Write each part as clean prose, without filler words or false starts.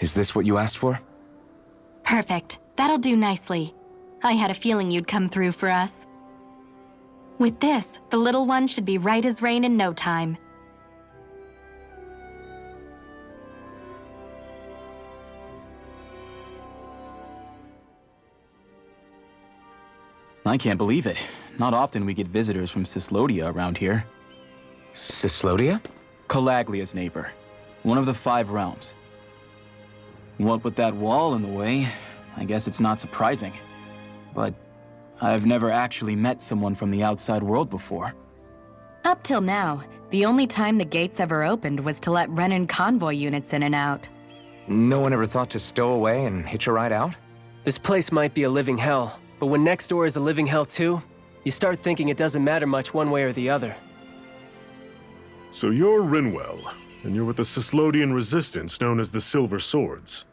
Is this what you asked for? Perfect. That'll do nicely. I had a feeling you'd come through for us. With this, the little one should be right as rain in no time. I can't believe it. Not often we get visitors from Cyslodia around here. Cyslodia? Calaglia's neighbor. One of the 5 realms. What with that wall in the way, I guess it's not surprising. But I've never actually met someone from the outside world before. Up till now, the only time the gates ever opened was to let Renan convoy units in and out. No one ever thought to stow away and hitch a ride out? This place might be a living hell, but when next door is a living hell too, you start thinking it doesn't matter much one way or the other. So you're Rinwell, and you're with the Cyslodian resistance known as the Silver Swords.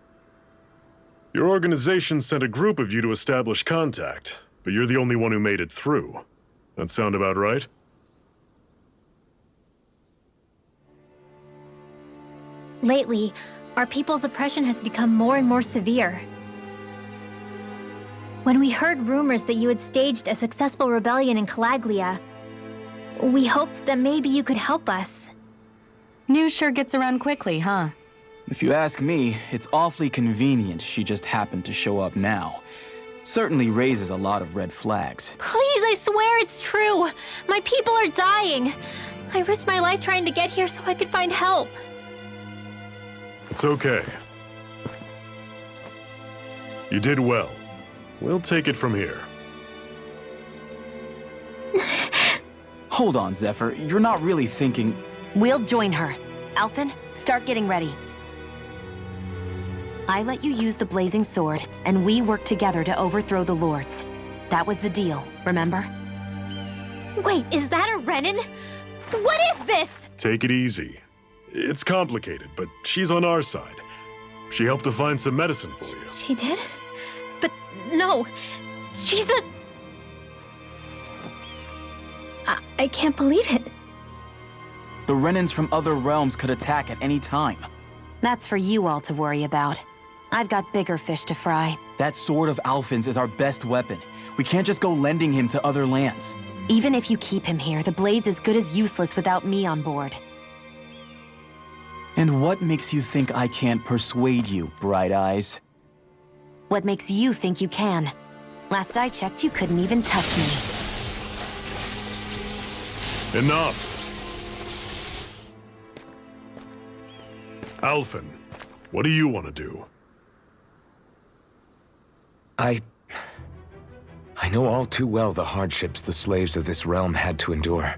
Your organization sent a group of you to establish contact, but you're the only one who made it through. That sound about right? Lately, our people's oppression has become more and more severe. When we heard rumors that you had staged a successful rebellion in Calaglia, we hoped that maybe you could help us. News sure gets around quickly, huh? If you ask me, it's awfully convenient she just happened to show up now. Certainly raises a lot of red flags. Please, I swear it's true! My people are dying! I risked my life trying to get here so I could find help. It's okay. You did well. We'll take it from here. Hold on, Zephyr. You're not really thinking... We'll join her. Alphen, start getting ready. I let you use the blazing sword, and we work together to overthrow the lords. That was the deal, remember? Wait, is that a Renan? What is this? Take it easy. It's complicated, but she's on our side. She helped to find some medicine for you. She did? But no, she's a... I can't believe it. The Renans from other realms could attack at any time. That's for you all to worry about. I've got bigger fish to fry. That sword of Alphen's is our best weapon. We can't just go lending him to other lands. Even if you keep him here, the blade's as good as useless without me on board. And what makes you think I can't persuade you, Bright Eyes? What makes you think you can? Last I checked, you couldn't even touch me. Enough! Alphen, what do you want to do? I know all too well the hardships the slaves of this realm had to endure.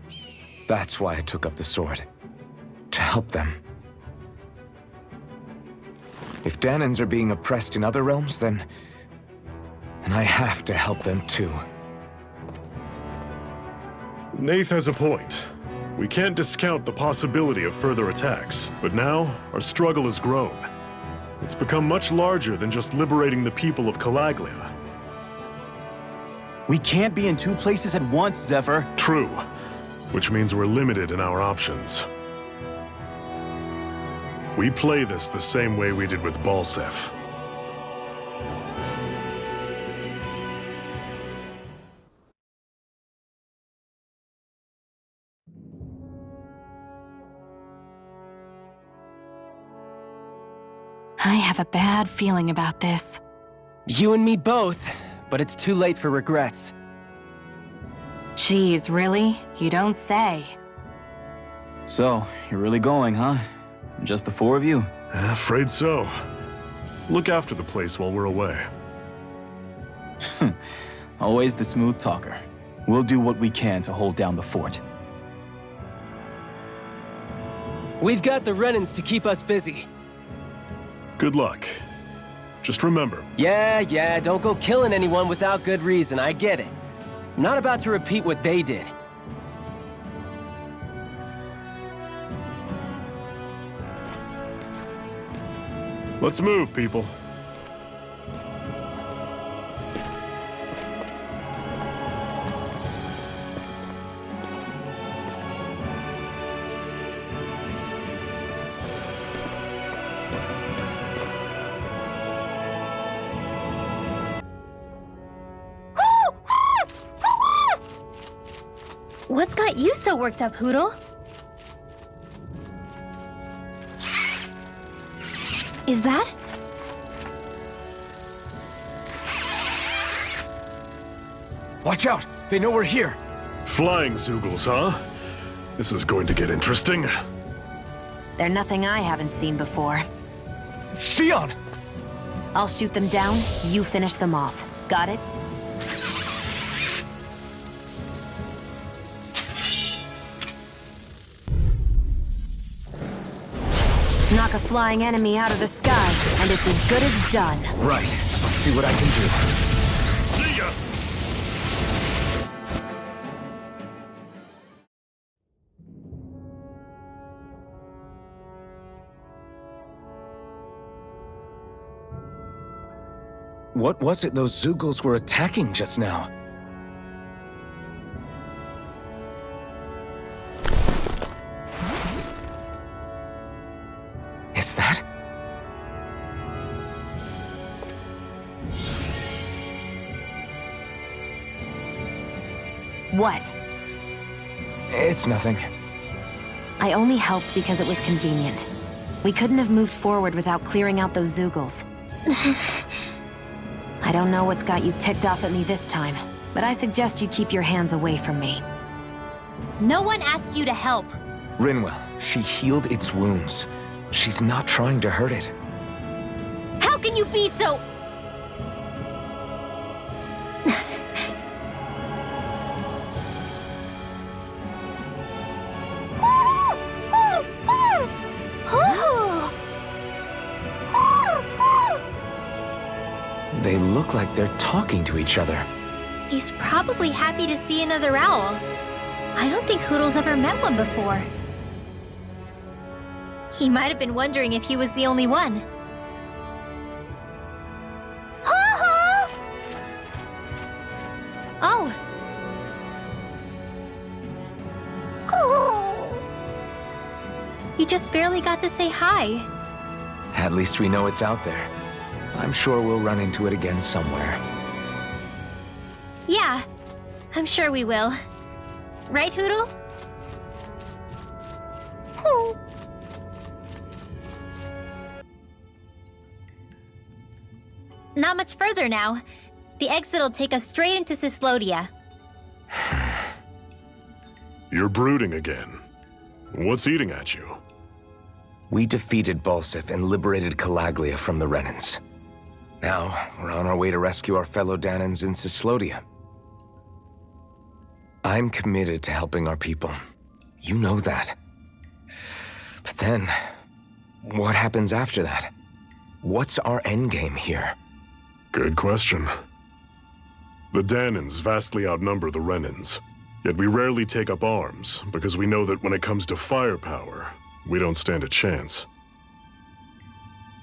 That's why I took up the sword. To help them. If Danans are being oppressed in other realms, then I have to help them too. Nath has a point. We can't discount the possibility of further attacks, but now our struggle has grown. It's become much larger than just liberating the people of Calaglia. We can't be in 2 places at once, Zephyr. True, which means we're limited in our options. We play this the same way we did with Balsef. I have a bad feeling about this. You and me both, but it's too late for regrets. Geez, really? You don't say. So, you're really going, huh? Just the 4 of you? Afraid so. Look after the place while we're away. Always the smooth talker. We'll do what we can to hold down the fort. We've got the Renans to keep us busy. Good luck. Just remember, Yeah, don't go killing anyone without good reason, I get it. I'm not about to repeat what they did. let's move, people. you so worked up, Hootle? Is that? Watch out! They know we're here! Flying Zoogles, huh? This is going to get interesting. They're nothing I haven't seen before. Shion! I'll shoot them down, you finish them off. Got it? Knock a flying enemy out of the sky, and it's as good as done. Right. Let's see what I can do. See ya! What was it those Zoogles were attacking just now? Is that? What? It's nothing. I only helped because it was convenient. We couldn't have moved forward without clearing out those Zoogles. I don't know what's got you ticked off at me this time, but I suggest you keep your hands away from me. No one asked you to help. Rinwell, she healed its wounds. She's not trying to hurt it. How can you be so... They look like they're talking to each other. He's probably happy to see another owl. I don't think Hootle's ever met one before. He might have been wondering if he was the only one. Oh! You just barely got to say hi. At least we know it's out there. I'm sure we'll run into it again somewhere. Yeah, I'm sure we will. Right, Hootle? Not much further now. The exit'll take us straight into Cyslodia. You're brooding again. What's eating at you? We defeated Balsif and liberated Calaglia from the Renans. Now, we're on our way to rescue our fellow Danans in Cyslodia. I'm committed to helping our people. You know that. But then, what happens after that? What's our endgame here? Good question. The Danans vastly outnumber the Renans, yet we rarely take up arms because we know that when it comes to firepower, we don't stand a chance.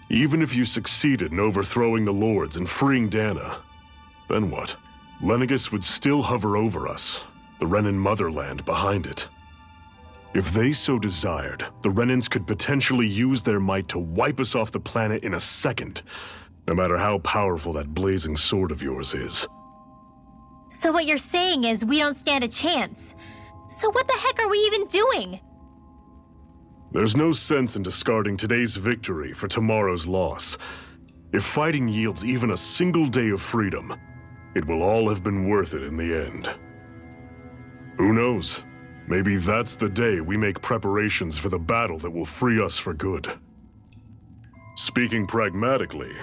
Even if you succeeded in overthrowing the Lords and freeing Dana, then what? Lenegis would still hover over us, the Renan motherland behind it. If they so desired, the Renans could potentially use their might to wipe us off the planet in a second, no matter how powerful that blazing sword of yours is. So what you're saying is we don't stand a chance. So what the heck are we even doing? There's no sense in discarding today's victory for tomorrow's loss. If fighting yields even a single day of freedom, it will all have been worth it in the end. Who knows? Maybe that's the day we make preparations for the battle that will free us for good. Speaking pragmatically,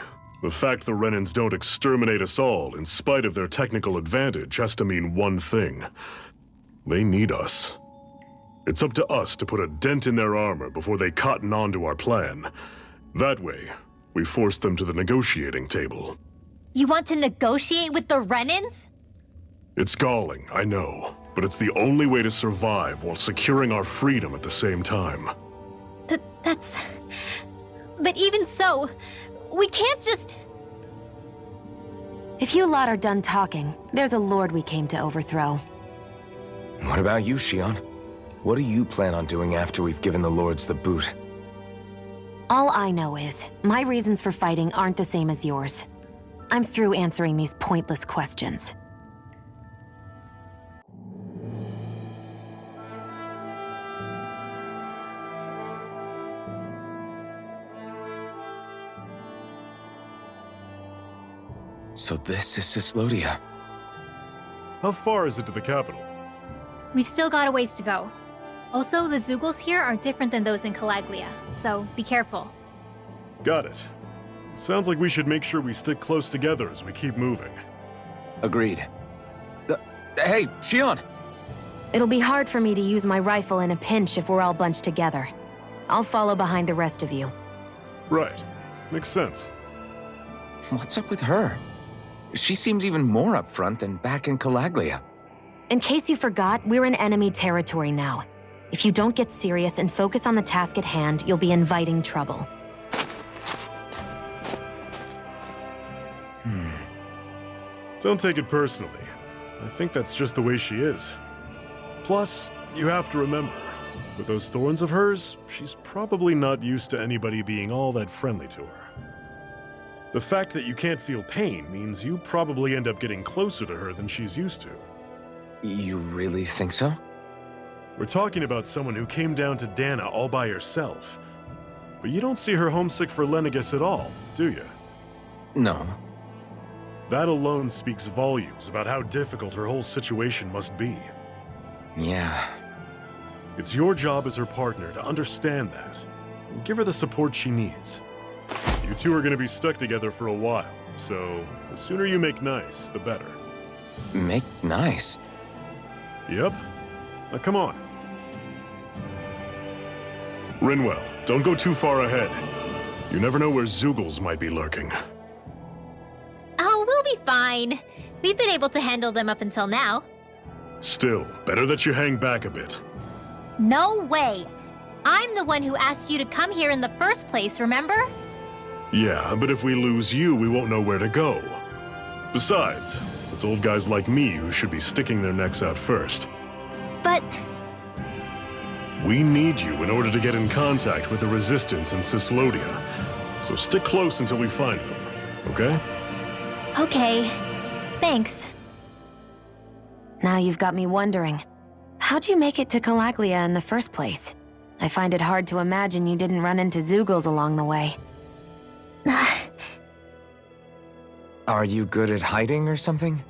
the fact the Renans don't exterminate us all in spite of their technical advantage has to mean one thing. They need us. It's up to us to put a dent in their armor before they cotton on to our plan. That way, we force them to the negotiating table. You want to negotiate with the Renans? It's galling, I know, but it's the only way to survive while securing our freedom at the same time. That's... But even so, we can't just... If you lot are done talking, there's a lord we came to overthrow. What about you, Shion? What do you plan on doing after we've given the Lords the boot? All I know is, my reasons for fighting aren't the same as yours. I'm through answering these pointless questions. So this is Cyslodia. How far is it to the capital? We've still got a ways to go. Also, the Zeugles here are different than those in Calaglia, so be careful. Got it. Sounds like we should make sure we stick close together as we keep moving. Agreed. Hey, Shion! It'll be hard for me to use my rifle in a pinch if we're all bunched together. I'll follow behind the rest of you. Right. Makes sense. What's up with her? She seems even more upfront than back in Calaglia. In case you forgot, we're in enemy territory now. If you don't get serious and focus on the task at hand, you'll be inviting trouble. Don't take it personally. I think that's just the way she is. Plus, you have to remember, with those thorns of hers, she's probably not used to anybody being all that friendly to her. The fact that you can't feel pain means you probably end up getting closer to her than she's used to. You really think so? We're talking about someone who came down to Dana all by herself. But you don't see her homesick for Lenegis at all, do you? No. That alone speaks volumes about how difficult her whole situation must be. Yeah. It's your job as her partner to understand that, and give her the support she needs. You two are going to be stuck together for a while, so the sooner you make nice, the better. Make nice? Yep. Now come on. Rinwell, don't go too far ahead. You never know where Zeugles might be lurking. Oh, we'll be fine. We've been able to handle them up until now. Still, better that you hang back a bit. No way! I'm the one who asked you to come here in the first place, remember? Yeah, but if we lose you, we won't know where to go. Besides, it's old guys like me who should be sticking their necks out first. But... We need you in order to get in contact with the Resistance in Cyslodia. So stick close until we find them, okay? Okay. Thanks. Now you've got me wondering. How'd you make it to Calaglia in the first place? I find it hard to imagine you didn't run into Zeugles along the way. Are you good at hiding or something?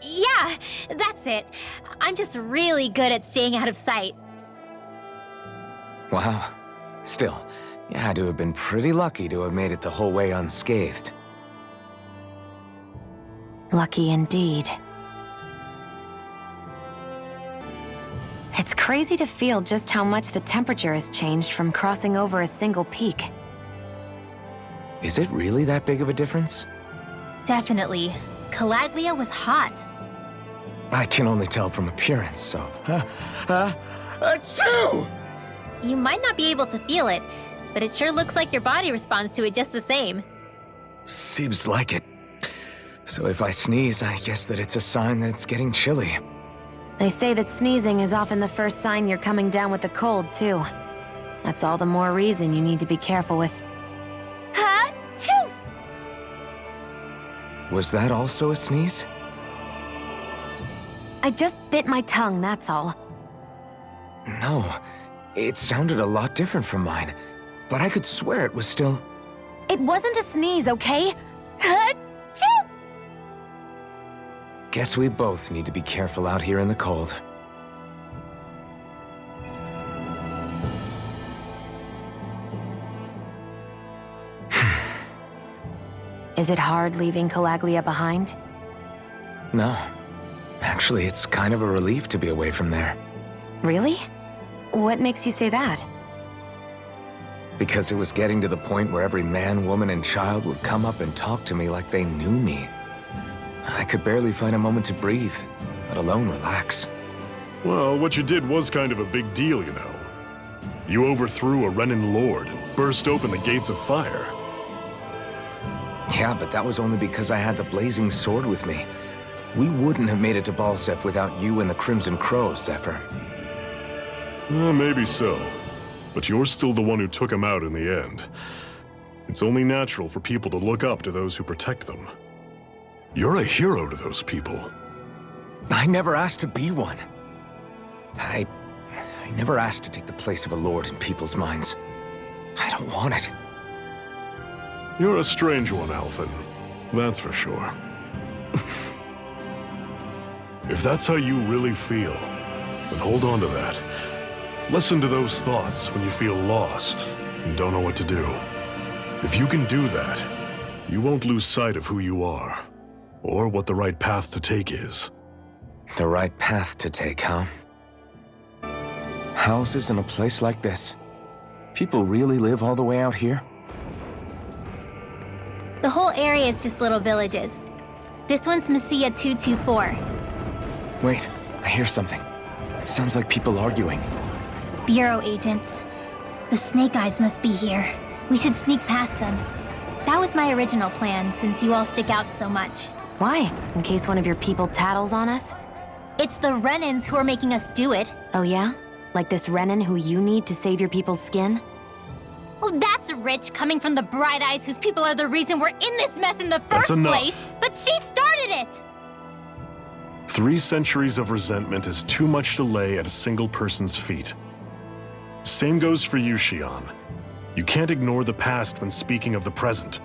Yeah, that's it. I'm just really good at staying out of sight. Wow. Still, you had to have been pretty lucky to have made it the whole way unscathed. Lucky indeed. It's crazy to feel just how much the temperature has changed from crossing over a single peak. Is it really that big of a difference? Definitely. Calaglia was hot. I can only tell from appearance, so... Achoo! You might not be able to feel it, but it sure looks like your body responds to it just the same. Seems like it. So if I sneeze, I guess that it's a sign that it's getting chilly. They say that sneezing is often the first sign you're coming down with the cold, too. That's all the more reason you need to be careful with. Ha-choo! Was that also a sneeze? I just bit my tongue, that's all. No. It sounded a lot different from mine. But I could swear it was still... It wasn't a sneeze, okay? Ha-choo! Guess we both need to be careful out here in the cold. Is it hard leaving Calaglia behind? No. Actually, it's kind of a relief to be away from there. Really? What makes you say that? Because it was getting to the point where every man, woman, and child would come up and talk to me like they knew me. I could barely find a moment to breathe, let alone relax. Well, what you did was kind of a big deal, you know. You overthrew a Renan lord and burst open the gates of fire. Yeah, but that was only because I had the blazing sword with me. We wouldn't have made it to Balsef without you and the Crimson Crows, Zephyr. Maybe so. But you're still the one who took him out in the end. It's only natural for people to look up to those who protect them. You're a hero to those people. I never asked to be one. I never asked to take the place of a lord in people's minds. I don't want it. You're a strange one, Alphen. That's for sure. If that's how you really feel, then hold on to that. Listen to those thoughts when you feel lost and don't know what to do. If you can do that, you won't lose sight of who you are, or what the right path to take is. The right path to take, huh? Houses in a place like this? People really live all the way out here? The whole area is just little villages. This one's Messiah 224. Wait, I hear something. Sounds like people arguing. Bureau agents. The Snake Eyes must be here. We should sneak past them. That was my original plan, since you all stick out so much. Why? In case one of your people tattles on us? It's the Renans who are making us do it. Oh yeah? Like this Renan who you need to save your people's skin? Oh, that's rich, coming from the Bright Eyes whose people are the reason we're in this mess in the first place. But she started it! 3 centuries of resentment is too much to lay at a single person's feet. Same goes for you, Xion. You can't ignore the past when speaking of the present.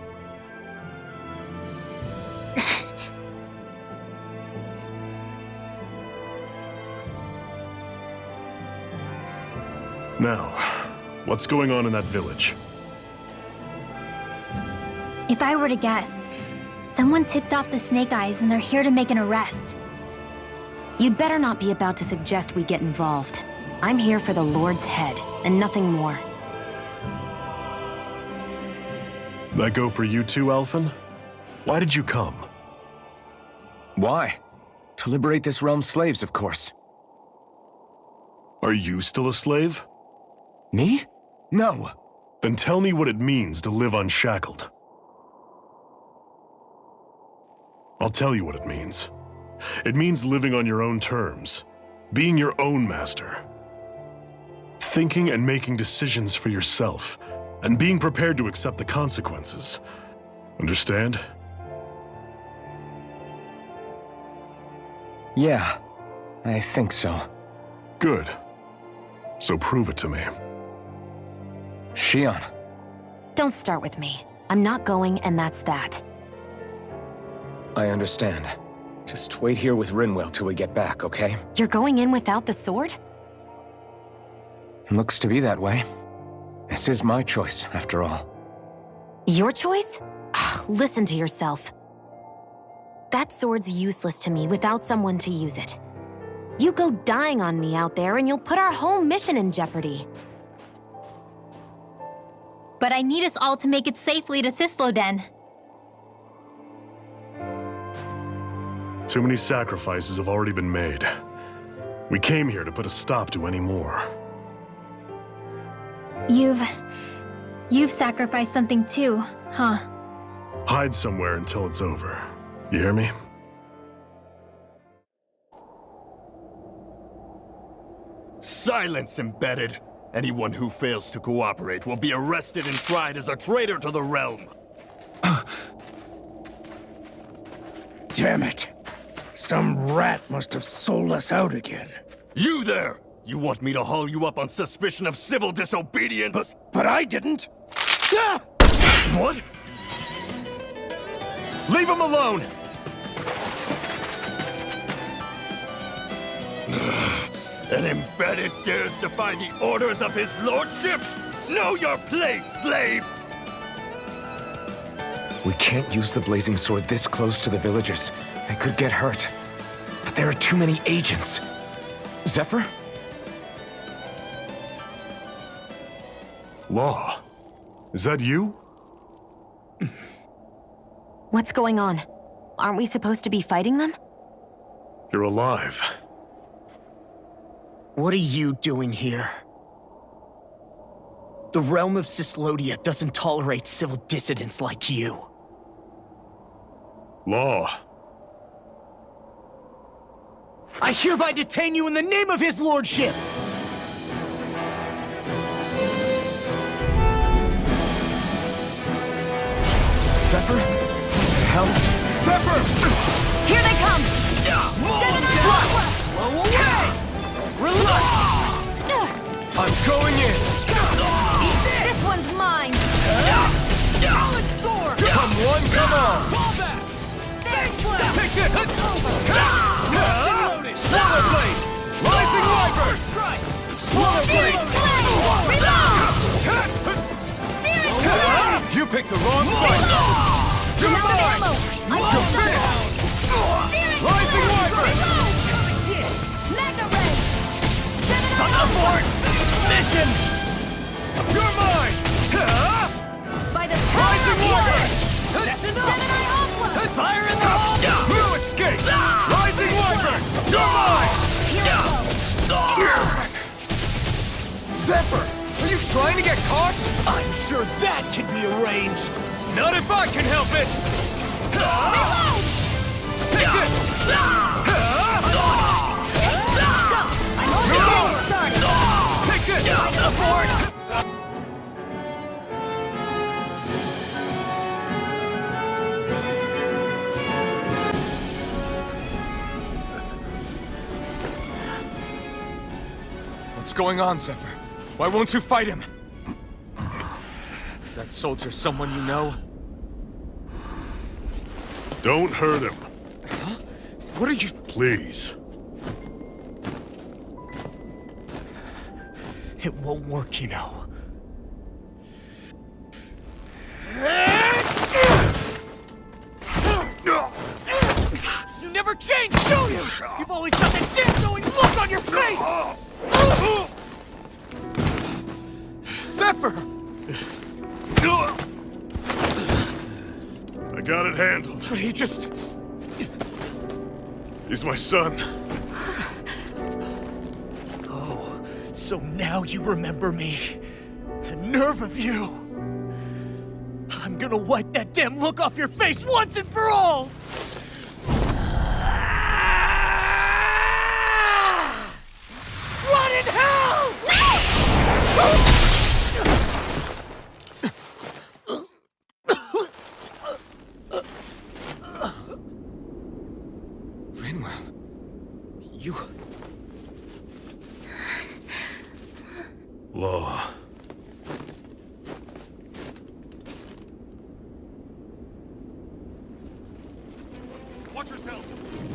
Now, what's going on in that village? If I were to guess, someone tipped off the Snake Eyes and they're here to make an arrest. You'd better not be about to suggest we get involved. I'm here for the Lord's head, and nothing more. That go for you too, Alphen? Why did you come? Why? To liberate this realm's slaves, of course. Are you still a slave? Me? No. Then tell me what it means to live unshackled. I'll tell you what it means. It means living on your own terms, being your own master, thinking and making decisions for yourself, and being prepared to accept the consequences. Understand? Yeah, I think so. Good. So prove it to me. Xion. Don't start with me. I'm not going, and that's that. I understand. Just wait here with Rinwell till we get back, okay? You're going in without the sword? Looks to be that way. This is my choice, after all. Your choice? Listen to yourself. That sword's useless to me without someone to use it. You go dying on me out there and you'll put our whole mission in jeopardy. But I need us all to make it safely to Sisloden. Too many sacrifices have already been made. We came here to put a stop to any more. You've sacrificed something too, huh? Hide somewhere until it's over. You hear me? Silence, Embedded! Anyone who fails to cooperate will be arrested and tried as a traitor to the realm. Damn it. Some rat must have sold us out again. You there! You want me to haul you up on suspicion of civil disobedience? But I didn't. Ah! What? Leave him alone! An Embedded dares defy the orders of his lordship? Know your place, slave! We can't use the blazing sword this close to the villagers. They could get hurt. But there are too many agents. Zephyr? Law. Is that you? What's going on? Aren't we supposed to be fighting them? You're alive. What are you doing here? The realm of Sislodia doesn't tolerate civil dissidents like you. Law. I hereby detain you in the name of his lordship! Zephyr? Hell? Zephyr! Here they come! I'm going in! This one's mine! Come one, come on! You picked the wrong fight! You're mine! You're finished! Rising Wyvern! Abort! Mission! You're mine! Rising Wyvern! Fire in the hole! No escape! Rising Wyvern! You're mine! Zephyr! Are you trying to get caught? I'm sure that can be arranged. Not if I can help it! Take this! Take this! Abort! What's going on, Zephyr? Why won't you fight him? Is that soldier someone you know? Don't hurt him. Huh? What are you... Please. It won't work, you know. You never change, do you? You've always got that damn-knowing look on your face! Zephyr! I got it handled. But he just... He's my son. Oh, so now you remember me. The nerve of you! I'm gonna wipe that damn look off your face once and for all! Run in hell! Rinwell... You... Law. Watch yourselves!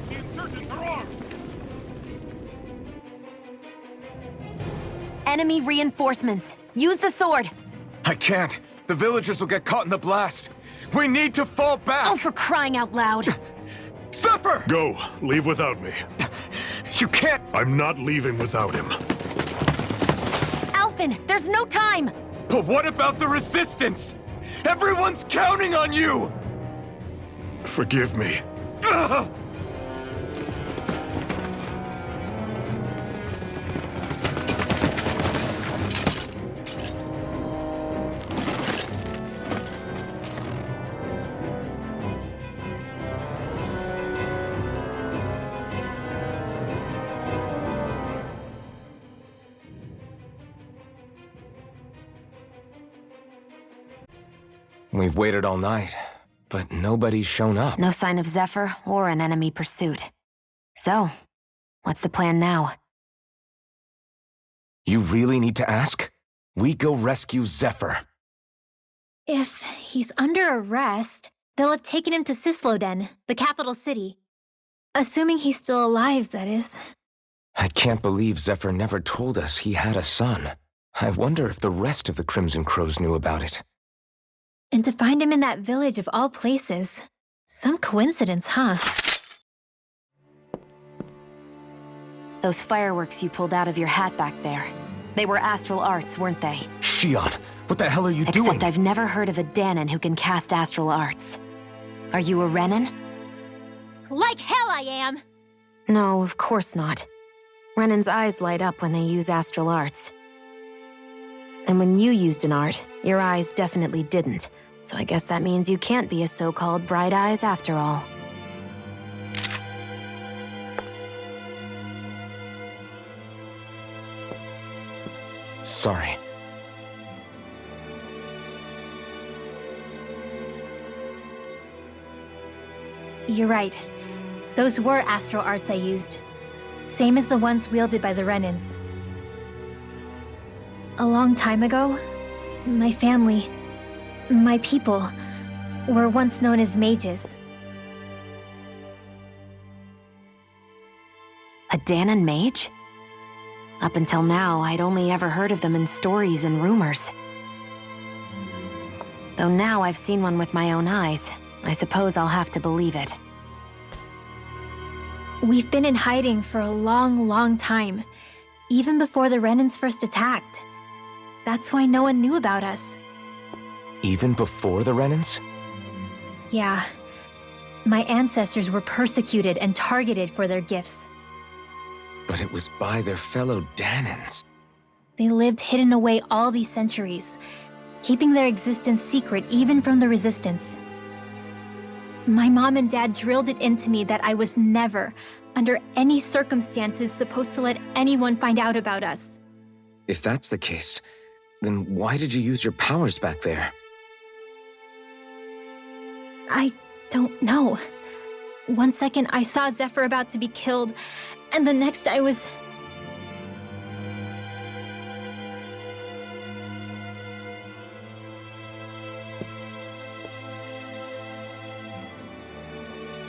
The insurgents are armed! Enemy reinforcements. Use the sword. I can't. The villagers will get caught in the blast. We need to fall back! Oh, for crying out loud. Zephyr! Go. Leave without me. You can't... I'm not leaving without him. Alphen, there's no time. But what about the resistance? Everyone's counting on you! Forgive me. Ugh! We've waited all night, but nobody's shown up. No sign of Zephyr or an enemy pursuit. So, what's the plan now? You really need to ask? We go rescue Zephyr. If he's under arrest, they'll have taken him to Cisloden, the capital city. Assuming he's still alive, that is. I can't believe Zephyr never told us he had a son. I wonder if the rest of the Crimson Crows knew about it. And to find him in that village of all places. Some coincidence, huh? Those fireworks you pulled out of your hat back there. They were astral arts, weren't they? Shion, what the hell are you doing? Except I've never heard of a Danon who can cast astral arts. Are you a Renan? Like hell I am! No, of course not. Renan's eyes light up when they use astral arts. And when you used an art, your eyes definitely didn't. So I guess that means you can't be a so-called bright eyes after all. Sorry. You're right. Those were astral arts I used. Same as the ones wielded by the Renans. A long time ago, my family, my people, were once known as mages. A Danon mage? Up until now, I'd only ever heard of them in stories and rumors. Though now I've seen one with my own eyes, I suppose I'll have to believe it. We've been in hiding for a long, long time. Even before the Renans first attacked. That's why no one knew about us. Even before the Renans? Yeah. My ancestors were persecuted and targeted for their gifts. But it was by their fellow Danans. They lived hidden away all these centuries, keeping their existence secret even from the Resistance. My mom and dad drilled it into me that I was never, under any circumstances, supposed to let anyone find out about us. If that's the case, then why did you use your powers back there? I don't know. One second I saw Zephyr about to be killed, and the next I was...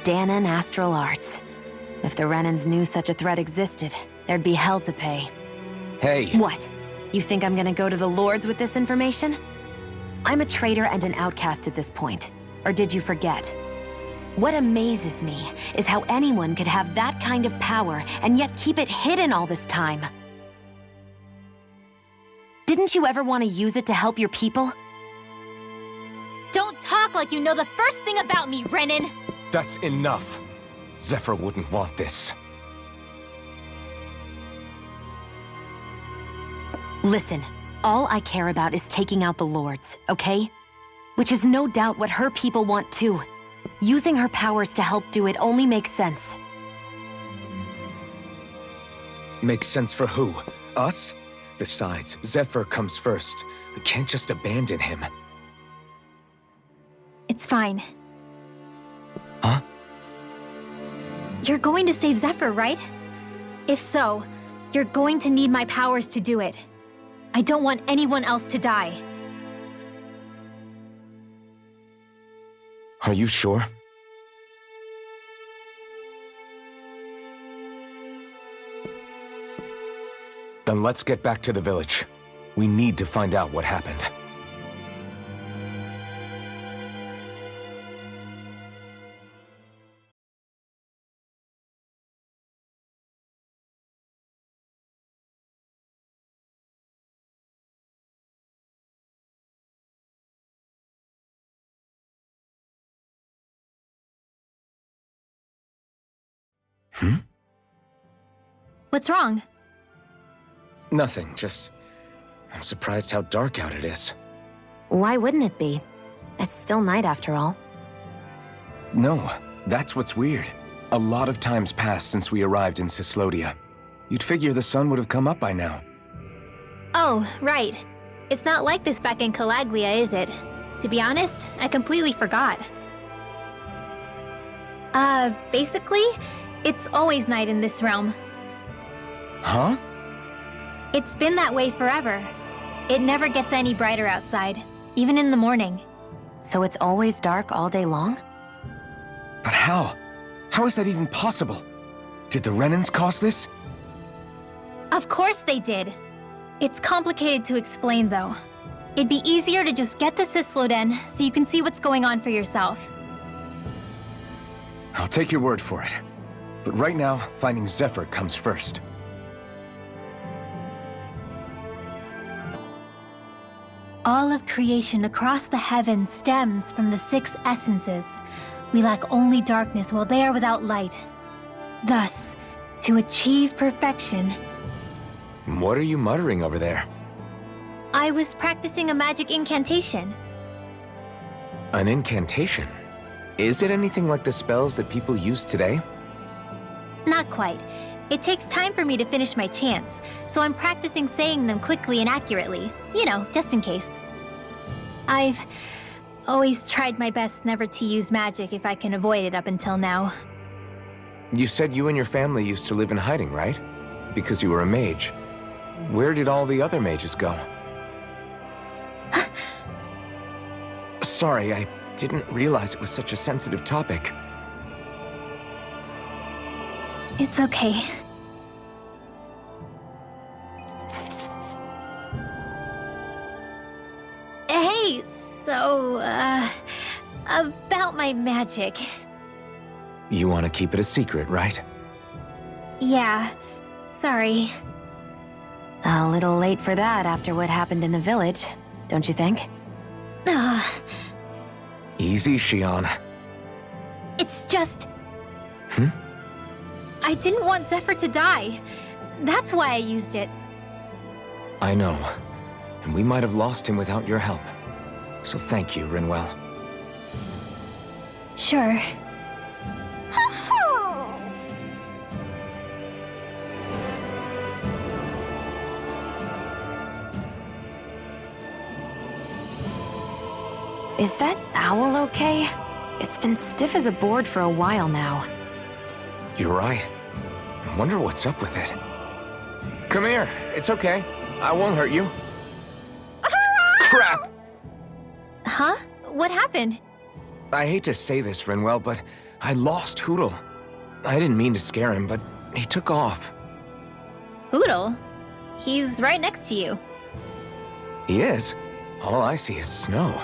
Danan Astral Arts. If the Renans knew such a threat existed, there'd be hell to pay. Hey! What? You think I'm gonna go to the Lords with this information? I'm a traitor and an outcast at this point. Or did you forget? What amazes me is how anyone could have that kind of power and yet keep it hidden all this time. Didn't you ever want to use it to help your people? Don't talk like you know the first thing about me, Renan! That's enough. Zephyr wouldn't want this. Listen, all I care about is taking out the Lords, okay? Which is no doubt what her people want too. Using her powers to help do it only makes sense. Makes sense for who? Us? Besides, Zephyr comes first. We can't just abandon him. It's fine. Huh? You're going to save Zephyr, right? If so, you're going to need my powers to do it. I don't want anyone else to die. Are you sure? Then let's get back to the village. We need to find out what happened. What's wrong? Nothing, just... I'm surprised how dark out it is. Why wouldn't it be? It's still night after all. No, that's what's weird. A lot of time's passed since we arrived in Cyslodia. You'd figure the sun would have come up by now. Oh, right. It's not like this back in Calaglia, is it? To be honest, I completely forgot. Basically, it's always night in this realm. Huh? It's been that way forever. It never gets any brighter outside, even in the morning. So it's always dark all day long? But how? How is that even possible? Did the Renans cause this? Of course they did. It's complicated to explain, though. It'd be easier to just get to Cysloden so you can see what's going on for yourself. I'll take your word for it. But right now, finding Zephyr comes first. All of creation across the heavens stems from the 6 essences. We lack only darkness while they are without light. Thus, to achieve perfection... What are you muttering over there? I was practicing a magic incantation. An incantation? Is it anything like the spells that people use today? Not quite. It takes time for me to finish my chants, so I'm practicing saying them quickly and accurately. You know, just in case. I've always tried my best never to use magic if I can avoid it up until now. You said you and your family used to live in hiding, right? Because you were a mage. Where did all the other mages go? Sorry, I didn't realize it was such a sensitive topic. It's okay. Okay, so, about my magic. You want to keep it a secret, right? Yeah, sorry. A little late for that after what happened in the village, don't you think? Easy, Shion. It's just... Hmm? I didn't want Zephyr to die. That's why I used it. I know. And we might have lost him without your help. So thank you, Rinwell. Sure. Is that owl okay? It's been stiff as a board for a while now. You're right. I wonder what's up with it. Come here. It's okay. I won't hurt you. Crap! Huh? What happened? I hate to say this, Rinwell, but I lost Hootle. I didn't mean to scare him, but he took off. Hootle? He's right next to you. He is? All I see is snow.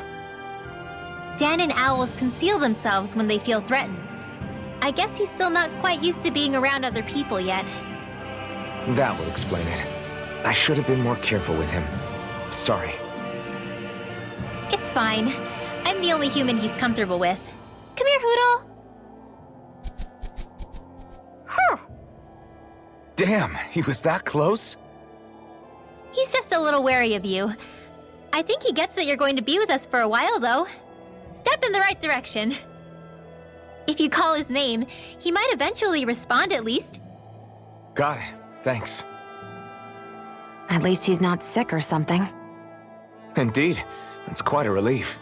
Dan and owls conceal themselves when they feel threatened. I guess he's still not quite used to being around other people yet. That would explain it. I should have been more careful with him. Sorry. It's fine. I'm the only human he's comfortable with. Come here, Hootle! Damn, he was that close? He's just a little wary of you. I think he gets that you're going to be with us for a while, though. Step in the right direction. If you call his name, he might eventually respond at least. Got it. Thanks. At least he's not sick or something. Indeed. That's quite a relief.